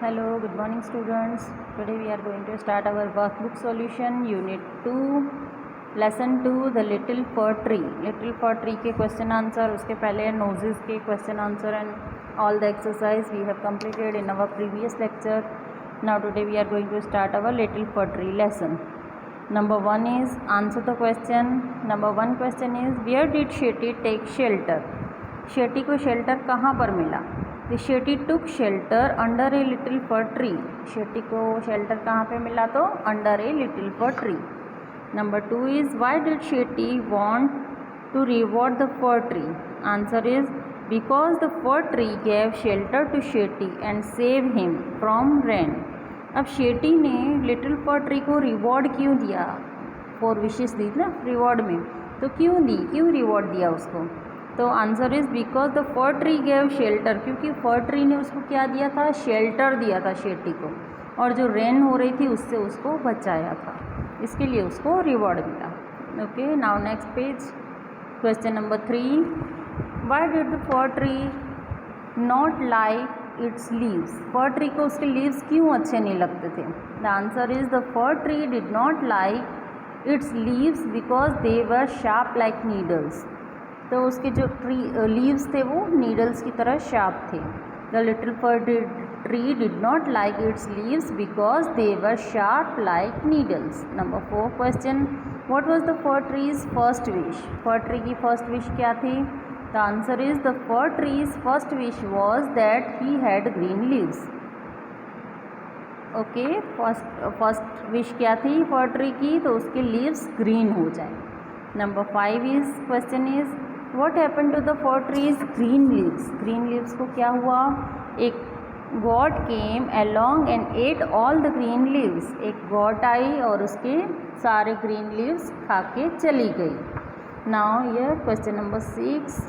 Hello, good morning students. Today we are going to start our workbook solution unit 2 lesson 2 the little fir tree. Little fir tree के question answer, उसके पहले noses के question answer and all the exercise we have completed in our previous lecture. Now today we are going to start our little fir tree lesson. Number 1 is answer the question. Number 1 question is where did Shetty take shelter? Shetty को shelter कहाँ पर मिला? The Shetty took shelter under a little fir tree. Shetty को shelter कहाँ पे मिला? तो under a little fir tree. Number 2 is why did Shetty want to reward the fir tree? Answer is because the fir tree gave shelter to Shetty and save him from rain. अब शेटी ने little fir tree को reward क्यों दिया? 4 wishes दी ना reward में, तो क्यों reward दिया उसको? तो answer is because the fir tree gave shelter, क्योंकि फर ट्री ने उसको क्या दिया था? शेल्टर दिया था शेटी को, और जो रेन हो रही थी उससे उसको बचाया था, इसके लिए उसको रिवॉर्ड मिला. Okay, now next page. Question number 3, why did the fir tree not like its leaves? For tree को उसके लीव्स क्यों अच्छे नहीं लगते थे? The answer is the fir tree did not like its leaves because they were sharp like needles. तो उसके जो लीव्स थे वो नीडल्स की तरह शार्प थे. The little fir tree did not like its leaves because they were sharp like needles. Number 4 question, what was the fir tree's first wish? Fir tree की first wish क्या थी? The answer is the fir tree's first wish was that he had green leaves. Okay, first wish क्या थी फर tree की? तो उसके leaves green हो जाए. Number 5 is question is What happened to the fir tree's green leaves? Green leaves को क्या हुआ? एक goat came along and ate all the green leaves. एक goat आई और उसके सारे green leaves खा के चली गई. Now here question number 6.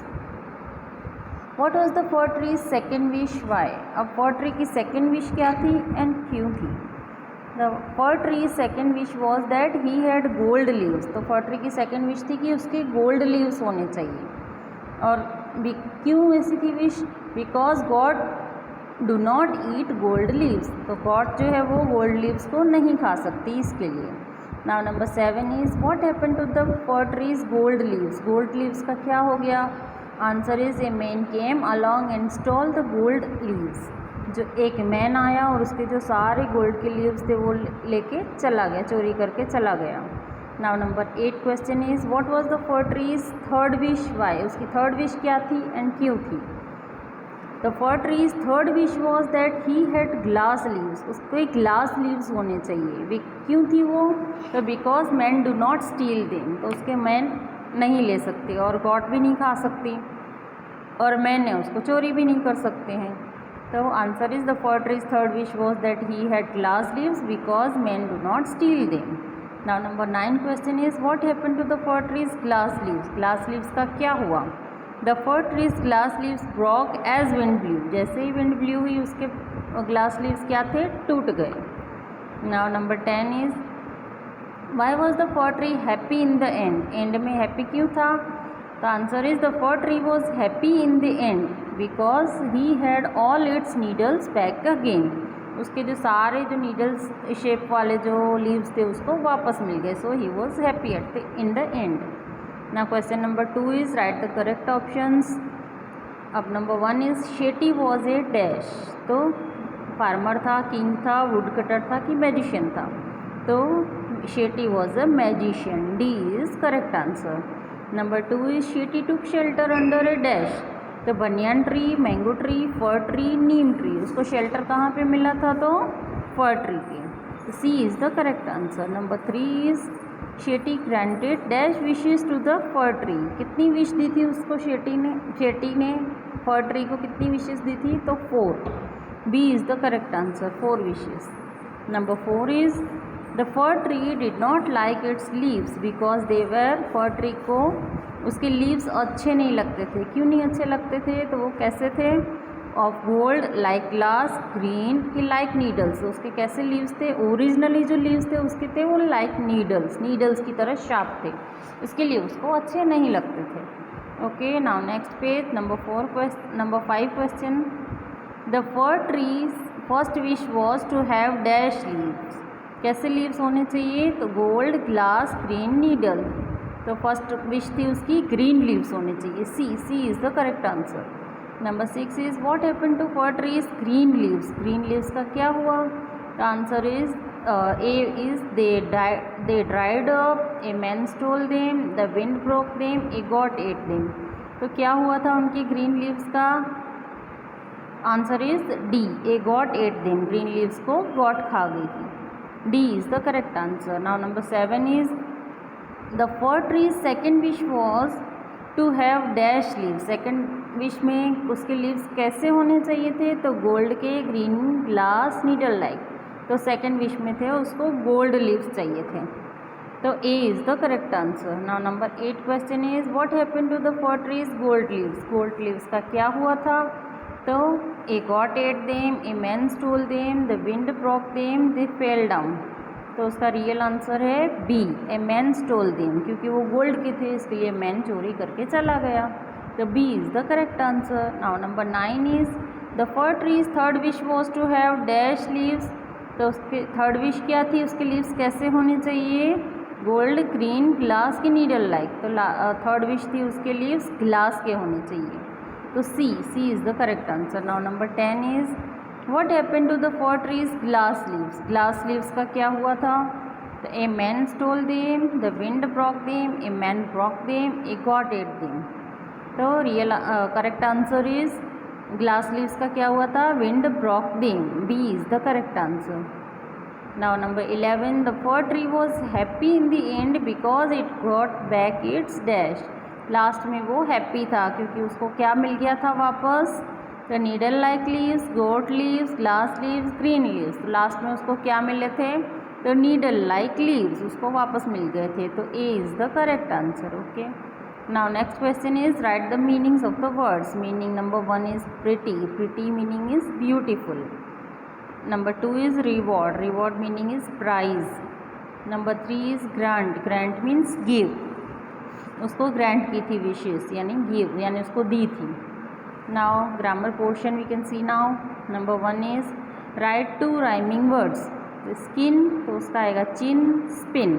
What was the fir tree's second wish? Why? अब fir tree की second wish क्या थी and क्यों थी? The fir tree's second wish was that he had gold leaves. तो fir tree की second wish थी कि उसके gold leaves होने चाहिए. और क्यों ऐसी थी wish? Because God do not eat gold leaves. तो गॉड जो है वो गोल्ड लीव्स को नहीं खा सकती, इसके लिए. Now number 7 is what happened to the fir trees gold leaves? Gold leaves का क्या हो गया? Answer is a man came along and stole the gold leaves. जो एक मैन आया और उसके जो सारे गोल्ड के लीव्स थे वो लेके चला गया, चोरी करके चला गया. Now number 8 question is what was the fir tree's third wish? Why? उसकी थर्ड विश क्या थी एंड क्यों थी? The fir tree's third wish was that he had glass leaves. उसको एक ग्लास लीव्स होने चाहिए. क्यों थी वो? तो because man do not steal them. तो उसके मैन नहीं ले सकते और गॉड भी नहीं खा सकती और मैन ने उसको चोरी भी नहीं कर सकते हैं. तो answer is the fir tree's third wish was that he had glass leaves because man do not steal them. Now number 9 question is what happened to the fir trees glass leaves? Glass leaves का क्या हुआ? The fir trees glass leaves broke as wind blew. जैसे ही wind blue हुई उसके glass leaves क्या थे? टूट गए. Now number 10 is why was the fir tree happy in the and? And में हैप्पी क्यों था? The answer is the fir tree was happy in the end because he had all it's needles back again. उसके जो सारे जो needles shape वाले जो leaves थे उसको वापस मिल गए. So he was happy at the in the end. ना question number 2 is right the correct options. अब number 1 is Shetty was a dash. तो फार्मर था, किंग था, वुड कटर था कि मैजिशियन था? तो Shetty was a magician. D is correct answer. Number 2 is Shetty took shelter under a dash. तो banyan tree, mango tree, fir tree, neem tree. उसको shelter कहाँ पे मिला था? तो फर ट्री पे. C is the correct answer. Number 3 is Shetty granted dash wishes to the fir tree. कितनी wish दी थी उसको शेटी ने फर ट्री को कितनी विशेस दी थी? तो 4. B is the correct answer, 4 wishes. Number 4 is the fir tree did not like its leaves because they were. Fir tree को उसके लीव्स अच्छे नहीं लगते थे. क्यों नहीं अच्छे लगते थे? तो वो कैसे थे? Of gold, like glass, green कि लाइक नीडल्स. उसके कैसे लीव्स थे? ओरिजिनली जो लीव्स थे उसके थे वो लाइक नीडल्स की तरह शार्प थे, इसके लिए उसको अच्छे नहीं लगते थे. Okay, now next page. Number 5 question. The fir tree's first wish was to have dash leaves, कैसे लीव्स होने चाहिए, तो गोल्ड, ग्लास, ग्रीन, नीडल। तो फर्स्ट विश थी उसकी ग्रीन लीव्स होने चाहिए, C is the correct answer. Number 6 is what happened to fir trees green leaves, green leaves का क्या हुआ, the answer is A is they dried up, a man stole them, the wind broke them, a goat ate them. तो क्या हुआ था उनकी green leaves का, answer is D, a goat ate them, green leaves को goat खा गई थी, D is the correct answer. Now number 7 is the fir tree's second wish was to have dash leaves, second wish में उसके leaves कैसे होने चाहिए थे, तो गोल्ड के, ग्रीन, ग्लास, नीडल लाइक। तो सेकेंड विश में थे उसको गोल्ड लीव्स चाहिए थे, तो A is the correct answer. Now number 8 question is what happened to the fir trees gold leaves, gold leaves का क्या हुआ था, तो a goat ate them, a man stole them, the wind broke them, they fell down. तो उसका real answer है B, a man stole them, क्योंकि वो गोल्ड के थे इसके लिए मैन चोरी करके चला गया, तो B is the correct answer. Now number 9 is the fir tree's third wish was to have dash leaves, तो उसके थर्ड विश क्या थी, उसके लीव्स कैसे होने चाहिए, गोल्ड, ग्रीन, ग्लास की, नीडल लाइक। तो थर्ड विश थी उसके लीव्स ग्लास के होने चाहिए, तो C is the correct answer. Now number 10 is what happened to the fir trees glass leaves, glass leaves का क्या हुआ था, तो a man stole them, the wind broke them, a man broke them, a goat ate them. तो real correct answer is glass leaves का क्या हुआ था, wind broke them, B is the correct answer. Now number 11 the fir tree was happy in the end because it got back its dash, last में वो happy था क्योंकि उसको क्या मिल गया था वापस, तो needle like leaves, gold leaves, glass leaves, green leaves. तो लास्ट में उसको क्या मिले थे, तो नीडल लाइक लीव्स उसको वापस मिल गए थे, तो A is the correct answer. Okay, now next question is right the meanings of the words. Meaning number 1 is pretty, pretty meaning is beautiful. Number 2 is reward, reward meaning is prize. Number 3 is grant, grant means give, उसको grant की थी wishes यानी give यानी उसको दी थी। Now grammar portion we can see now. Number 1 is write 2 rhyming words, skin तो उसका आएगा चिन, स्पिन।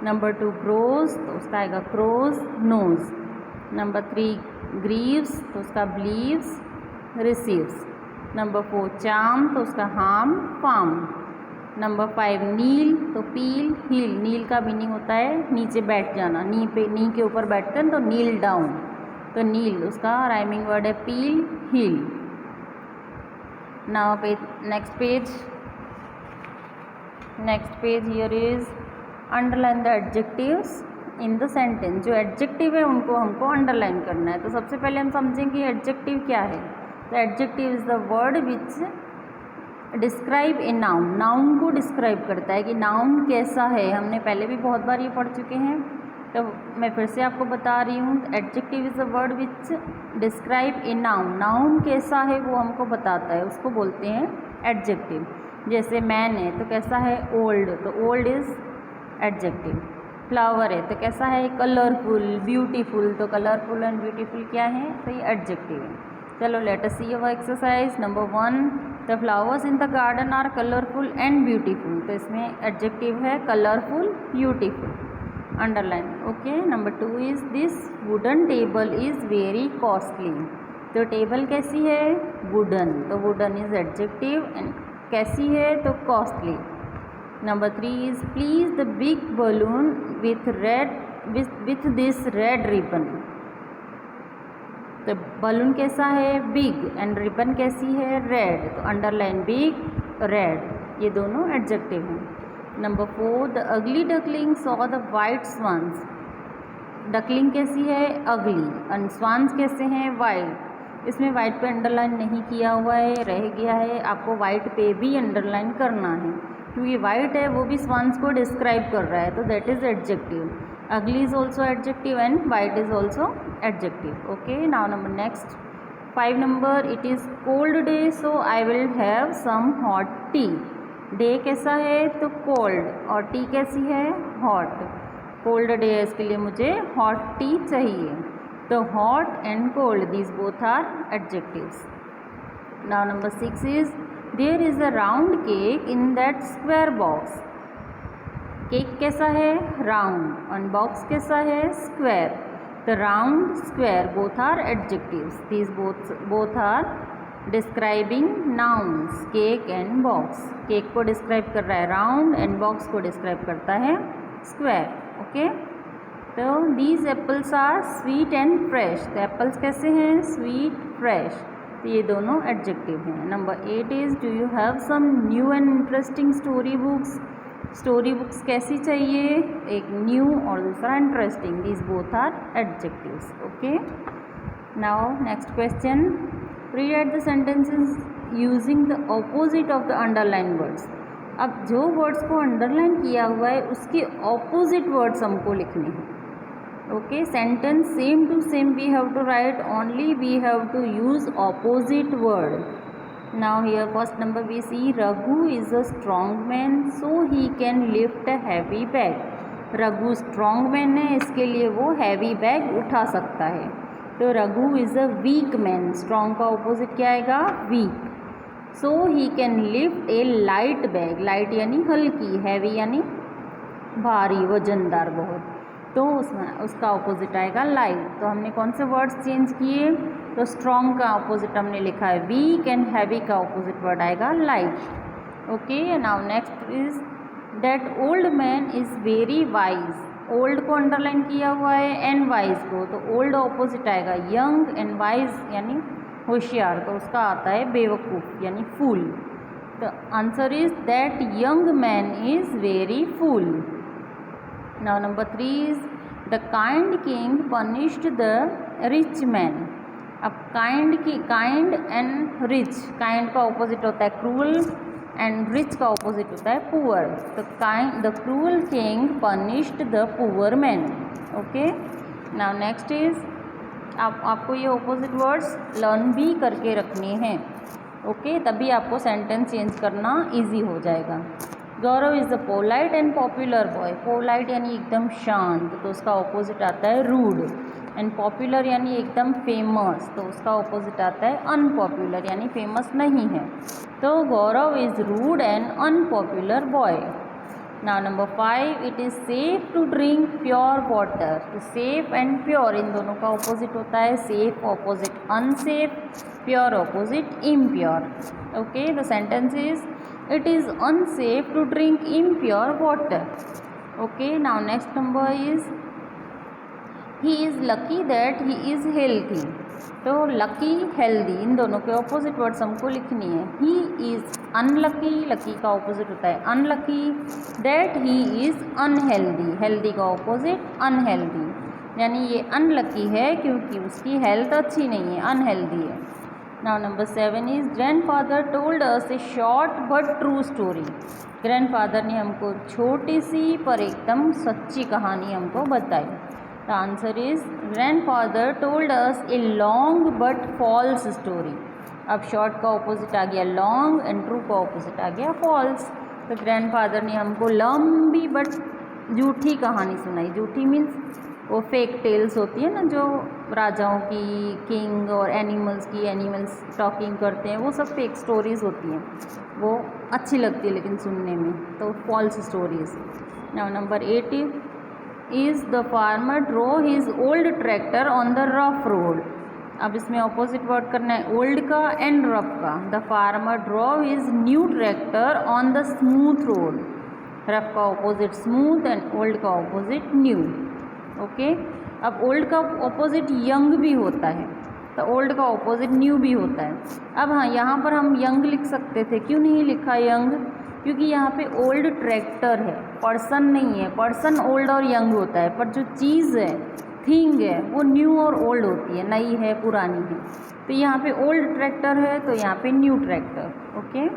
नंबर 2 ग्रोज तो उसका आएगा क्रोज, नोज। नंबर 3 ग्रीव्स तो उसका ब्लीव्स, रिसीव्स। नंबर 4 चार्म तो उसका हार्म, फार्म। नंबर 5 नील तो पील, हील, नील का मीनिंग होता है नीचे बैठ जाना, नी के ऊपर बैठते हैं तो नील डाउन, तो नील उसका राइमिंग वर्ड है peel, heal. Now next page here is underline the adjectives in the sentence. जो एडजेक्टिव है उनको हमको अंडरलाइन करना है। तो सबसे पहले हम समझेंगे एडजेक्टिव क्या है। तो adjective is the word which describe a noun, noun को डिस्क्राइब करता है कि नाउन कैसा है। हमने पहले भी बहुत बार ये पढ़ चुके हैं, तो मैं फिर से आपको बता रही हूँ। Adjective is the word which describe a noun, noun कैसा है वो हमको बताता है, उसको बोलते हैं एडजेक्टिव। जैसे मैन है तो कैसा है, ओल्ड, तो ओल्ड इज़ एडजेक्टिव। फ्लावर है तो कैसा है, कलरफुल, ब्यूटीफुल, तो कलरफुल एंड ब्यूटीफुल क्या है, तो ये एडजेक्टिव है। चलो let us see our exercise. Number 1 the flowers in the garden are colourful and beautiful, तो इसमें एडजेक्टिव है colourful, beautiful, underline. Okay, number 2 is this wooden table is very costly, तो टेबल कैसी है, वुडन, तो wooden is adjective and कैसी है, तो costly. Number 3 is please the big balloon with this red ribbon, तो बलून कैसा है, बिग, एंड रिबन कैसी है, रेड, तो अंडरलाइन बिग, रेड, ये दोनों एडजेक्टिव हैं। Number 4 the ugly duckling saw the white swans, duckling कैसी है, अगली, एंड स्वान्स कैसे हैं, वाइट। इसमें वाइट पे अंडरलाइन नहीं किया हुआ है, रह गया है, आपको वाइट पे भी अंडरलाइन करना है क्योंकि वाइट है वो भी स्वान्स को डिस्क्राइब कर रहा है, तो that is adjective. Ugly is also adjective and white is also adjective. Okay, now number next 5 number it is cold day so I will have some hot tea, day कैसा है, तो cold, और T कैसी है, hot. Cold day है इसके लिए मुझे हॉट टी चाहिए, तो hot and cold these both are adjectives. Now number 6 is there is a round cake in that square box. Cake कैसा है? राउंड। और बॉक्स कैसा है? Square. The round square both are adjectives, these both are describing nouns, cake and box. Cake को describe कर रहा है round and box को डिस्क्राइब करता है स्क्वायर। ओके, तो these apples are sweet and fresh. तो एप्पल्स कैसे हैं? Sweet, fresh. तो ये दोनों एडजेक्टिव हैं। Number 8 is do you have some new and interesting story books. Story books कैसी चाहिए? एक न्यू और दूसरा interesting, these both are adjectives. Okay, now next question, rewrite the sentences using the opposite of the underline words. अब जो words को underline किया हुआ है उसके ऑपोजिट वर्ड्स हमको लिखने हैं। Okay, sentence same to same we have to write, only we have to use opposite word. Now here first number we see Raghu is a strong man so he can lift a heavy bag. Raghu strong man है, इसके लिए वो heavy bag उठा सकता है। तो Raghu is a weak man. Strong का opposite क्या आएगा? Weak. So he can lift a light bag. Light यानी हल्की, हैवी यानी भारी, वजनदार बहुत। तो उसमें उसका ऑपोजिट आएगा लाइट। तो हमने कौन से वर्ड्स चेंज किए? तो स्ट्रॉन्ग का ऑपोजिट हमने लिखा है वीक एंड हैवी का ऑपोजिट वर्ड आएगा light. Okay, now next is that old man is very wise. Old को अंडरलाइन किया हुआ है एंड वाइज को, तो ओल्ड ऑपोजिट आएगा यंग एंड वाइज यानी होशियार, तो उसका आता है बेवकूफ़ यानी fool. The answer is that young man is very fool. Now number 3 is the kind king punished the rich man. अब काइंड एंड रिच, काइंड का ऑपोजिट होता है क्रूअल एंड रिच का ऑपोजिट होता है पुअर। तो the cruel king punished the poor man. Okay, now next is आपको ये ऑपोजिट वर्ड्स लर्न भी करके रखने हैं। ओके, तभी आपको सेंटेंस चेंज करना इजी हो जाएगा। Gaurav is a polite and popular boy. Polite यानी एकदम शांत, तो उसका ऑपोजिट आता है रूड। एंड पॉपुलर यानी एकदम फेमस, तो उसका ऑपोजिट आता है अनपॉपुलर यानी फेमस नहीं है। तो Gaurav is rude and unpopular boy. Now number 5, it is safe to drink pure water. तो सेफ एंड प्योर इन दोनों का ऑपोजिट होता है safe opposite unsafe, pure opposite impure. Okay, the sentence is it is unsafe to drink impure water. Okay, now next number is he is lucky that he is healthy. तो lucky, healthy इन दोनों के opposite words हमको लिखनी है। he is unlucky, lucky का opposite होता है unlucky, that he is unhealthy, healthy का ऑपोजिट unhealthy, यानी ये unlucky है क्योंकि उसकी हेल्थ अच्छी नहीं है, unhealthy है। Now number 7 is grandfather told us a short but true story. Grandfather ने हमको छोटी सी पर एकदम सच्ची कहानी हमको बताई। The answer is grandfather told us a long but false story. अब शॉर्ट का ऑपोजिट आ गया लॉन्ग एंड ट्रू का ऑपोजिट आ गया फॉल्स। तो ग्रैंडफादर ने हमको लंबी बट झूठी कहानी सुनाई। झूठी मीन्स वो फेक टेल्स होती है ना, जो राजाओं की, किंग और एनिमल्स की, एनिमल्स टॉकिंग करते हैं, वो सब फेक स्टोरीज़ होती हैं, वो अच्छी लगती है लेकिन सुनने में, तो false stories. Now number 8 is the farmer drew his old tractor on the rough road. अब इसमें ऑपोजिट वर्ड करना है ओल्ड का एंड रफ का। The farmer drew his new tractor on the smooth road. Rough का opposite smooth and old का opposite new. Okay, अब old का ऑपोजिट यंग भी होता है, तो ओल्ड का ऑपोजिट न्यू भी होता है। अब हाँ, यहाँ पर हम यंग लिख सकते थे, क्यों नहीं लिखा यंग? क्योंकि यहाँ पे ओल्ड ट्रैक्टर है, पर्सन नहीं है। पर्सन ओल्ड और यंग होता है, पर जो चीज़ है, थिंग है, वो न्यू और ओल्ड होती है, नई है, पुरानी है। तो यहाँ पे ओल्ड ट्रैक्टर है, तो यहाँ पे न्यू ट्रैक्टर। ओके,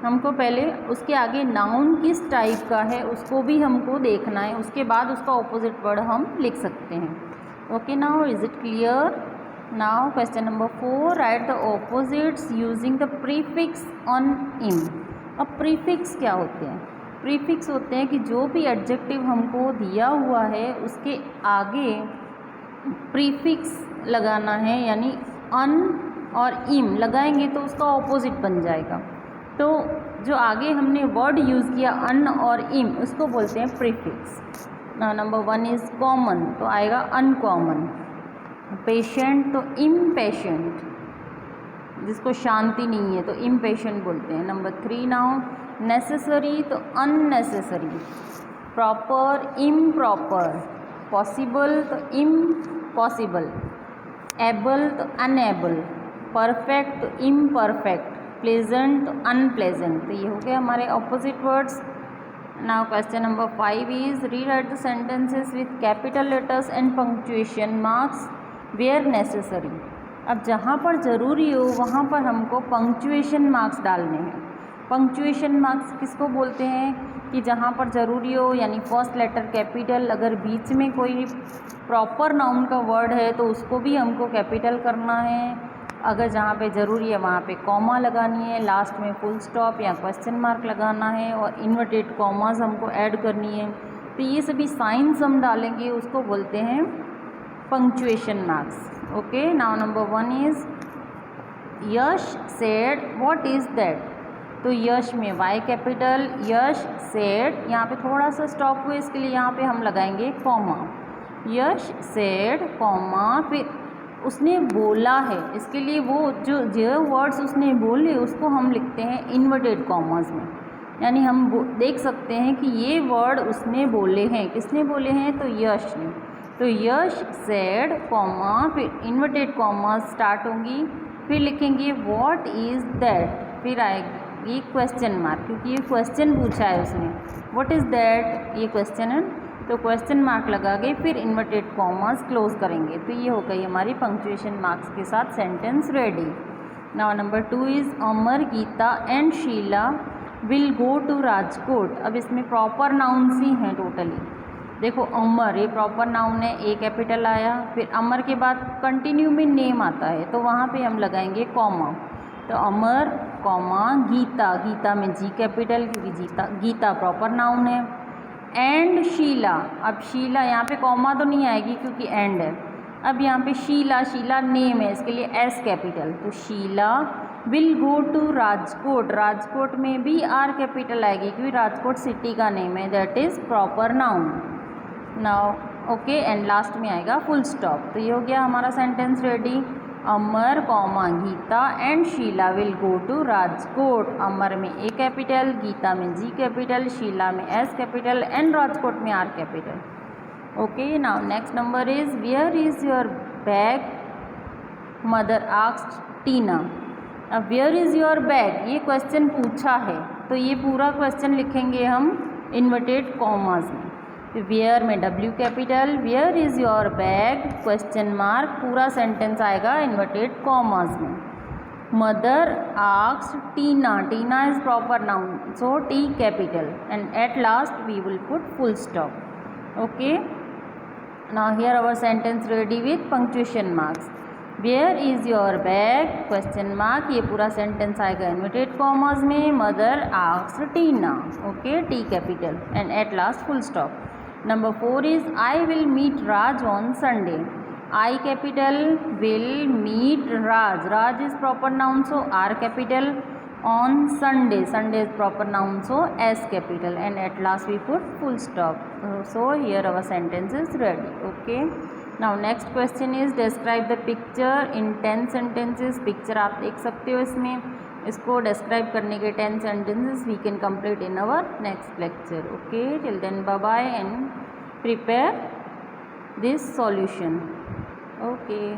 हमको पहले उसके आगे नाउन किस टाइप का है उसको भी हमको देखना है, उसके बाद उसका ऑपोजिट वर्ड हम लिख सकते हैं। Okay, now is it clear? Now question number 4, right the opposites using the prefix on in. अब प्रीफिक्स क्या होते हैं? प्रीफिक्स होते हैं कि जो भी एडजेक्टिव हमको दिया हुआ है उसके आगे प्रीफिक्स लगाना है, यानी अन और इम लगाएंगे तो उसका ऑपोजिट बन जाएगा। तो जो आगे हमने वर्ड यूज़ किया अन और इम, उसको बोलते हैं प्रीफिक्स। नंबर 1 इज़ कॉमन, तो आएगा अनकॉमन। पेशेंट तो इम्पेशेंट, जिसको शांति नहीं है तो इम्पेशेंट बोलते हैं। नंबर 3 नाउ नेसेसरी तो अननेसेसरी, प्रॉपर इम्प्रॉपर, पॉसिबल तो इम्पॉसिबल, एबल तो अनएबल, परफेक्ट तो इम्परफेक्ट, प्लेजेंट तो अनप्लेजेंट। तो ये हो गया हमारे opposite words. Now question number 5 is rewrite the sentences with capital letters and punctuation marks where necessary. अब जहाँ पर ज़रूरी हो वहाँ पर हमको पंक्चुएशन मार्क्स डालने हैं। पंक्चुएशन मार्क्स किसको बोलते हैं कि जहाँ पर ज़रूरी हो, यानी फर्स्ट लेटर कैपिटल, अगर बीच में कोई प्रॉपर नाउन का वर्ड है तो उसको भी हमको कैपिटल करना है। अगर जहाँ पे ज़रूरी है वहाँ पे कॉमा लगानी है, लास्ट में फुल स्टॉप या क्वेश्चन मार्क लगाना है, और इन्वर्टेड कॉमास हमको ऐड करनी है। तो ये सभी साइंस हम डालेंगे, उसको बोलते हैं punctuation marks. Okay, now number 1 is Yash said what is that. तो यश में वाई कैपिटल, यश सेड, यहाँ पे थोड़ा सा स्टॉप हुआ इसके लिए यहाँ पे हम लगाएंगे कॉमा। यश सेड कॉमा, फिर उसने बोला है, इसके लिए वो जो वर्ड्स उसने बोले उसको हम लिखते हैं इन्वर्टेड कॉमास में। यानी हम देख सकते हैं कि ये वर्ड उसने बोले हैं, किसने बोले हैं, तो यश ने। तो यश सेड कॉमा, फिर इन्वर्टेड कॉमास स्टार्ट होंगी, फिर लिखेंगे व्हाट इज़ दैट, फिर आएगी क्वेश्चन मार्क, क्योंकि ये क्वेश्चन पूछा है उसने, व्हाट इज़ दैट, ये क्वेश्चन है, तो क्वेश्चन मार्क लगा के फिर इन्वर्टेड कॉमास क्लोज करेंगे। तो ये हो गई हमारी पंक्चुएशन मार्क्स के साथ sentence ready. Now number 2 is Amar, Geeta and Sheela will go to Rajkot. अब इसमें प्रॉपर नाउन्स ही हैं टोटली। देखो अमर, ये प्रॉपर नाउन है, ए कैपिटल आया, फिर अमर के बाद कंटिन्यू में नेम आता है तो वहाँ पे हम लगाएंगे कॉमा। तो अमर कॉमा गीता, गीता में जी कैपिटल, क्योंकि गीता प्रॉपर नाउन है। एंड शीला, अब शीला यहाँ पे कॉमा तो नहीं आएगी क्योंकि एंड है। अब यहाँ पे शीला, शीला नेम है, इसके लिए एस कैपिटल। तो Sheela will go to Rajkot, Rajkot में भी आर कैपिटल आएगी क्योंकि राजकोट सिटी का नेम है, that is proper noun. Now okay, and last में आएगा फुल स्टॉप। तो ये हो गया हमारा sentence ready. Amar comma Geeta and Sheela will go to Rajkot. Amar में ए कैपिटल, गीता में जी कैपिटल, शीला में एस कैपिटल एंड राजकोट में R capital. Okay, now next number is where is your bag, mother asked Tina. अब वेयर इज़ योर बैग, ये question पूछा है तो ये पूरा क्वेश्चन लिखेंगे हम इन्वर्टेड कॉमास में। वेयर में W capital, where is your bag question mark, पूरा सेंटेंस आएगा इन्वर्टेड कॉमास में। Mother asked Tina, Tina is proper noun so T capital, and at last we will put full stop. Okay, now here our sentence ready with punctuation marks. Where is your bag question mark, ये पूरा sentence आएगा inverted commas में। Mother asked Tina, okay, T capital, and at last full stop. Number 4 is I will meet Raj on Sunday. I capital, will meet Raj. Raj is proper noun so R capital. On Sunday, Sunday is proper noun so S capital, and at last we put full stop. So here our sentence is ready. Okay. Now next question is describe the picture in 10 sentences. Picture आप देख सकते हो इसमें, इसको describe करने के 10 sentences we can complete in our next lecture. Okay, till then bye bye and prepare this solution. Okay.